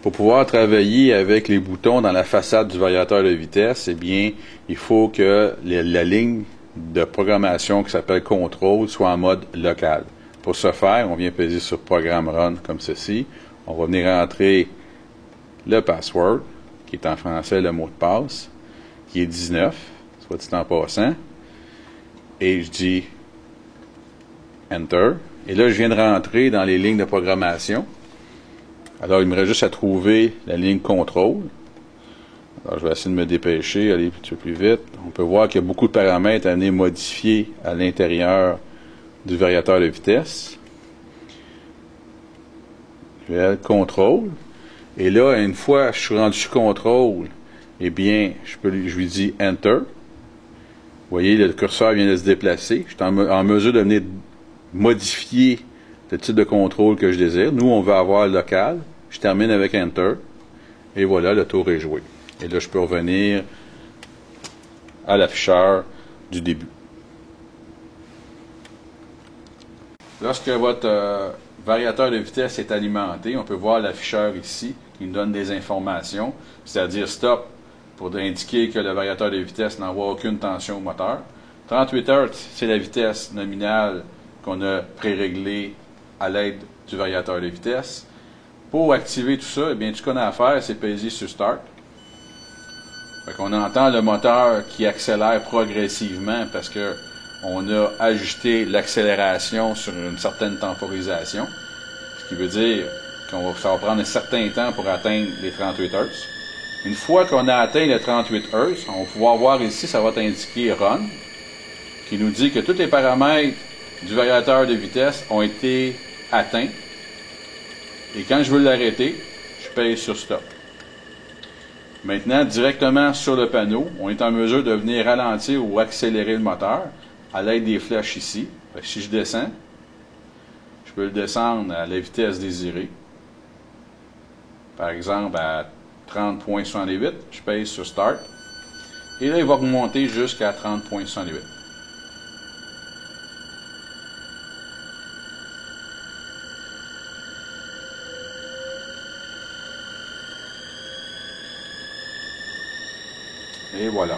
Pour pouvoir travailler avec les boutons dans la façade du variateur de vitesse, eh bien, il faut que la ligne de programmation qui s'appelle contrôle soit en mode local. Pour ce faire, on vient peser sur Programme Run comme ceci. On va venir entrer le password, qui est en français le mot de passe, qui est 19, soit dit en passant. Et je dis Enter. Et là, je viens de rentrer dans les lignes de programmation. Alors, il me reste juste à trouver la ligne contrôle. Alors, je vais essayer de me dépêcher, aller un petit peu plus vite. On peut voir qu'il y a beaucoup de paramètres à venir modifier à l'intérieur du variateur de vitesse. Je vais aller contrôle. Et là, une fois que je suis rendu sur contrôle, eh bien, je lui dis Enter. Vous voyez, le curseur vient de se déplacer. Je suis en mesure de venir modifier le type de contrôle que je désire. Nous, on va avoir local. Je termine avec Enter. Et voilà, le tour est joué. Et là, je peux revenir à l'afficheur du début. Lorsque votre variateur de vitesse est alimenté, on peut voir l'afficheur ici qui nous donne des informations, c'est-à-dire stop pour indiquer que le variateur de vitesse n'envoie aucune tension au moteur. 38 Hz, c'est la vitesse nominale qu'on a pré-réglée à l'aide du variateur de vitesse. Pour activer tout ça, eh bien, tout ce qu'on a à faire, c'est peser sur Start. Fait qu'on entend le moteur qui accélère progressivement parce que on a ajusté l'accélération sur une certaine temporisation. Ce qui veut dire que ça va prendre un certain temps pour atteindre les 38 Hz. Une fois qu'on a atteint les 38 Hz, on va pouvoir voir ici, ça va t'indiquer Run, qui nous dit que tous les paramètres du variateur de vitesse ont été atteints. Et quand je veux l'arrêter, je pèse sur Stop. Maintenant, directement sur le panneau, on est en mesure de venir ralentir ou accélérer le moteur à l'aide des flèches ici. Fait que si je descends, je peux le descendre à la vitesse désirée. Par exemple, à 30.68, je pèse sur Start. Et là, il va remonter jusqu'à 30.68. Et voilà.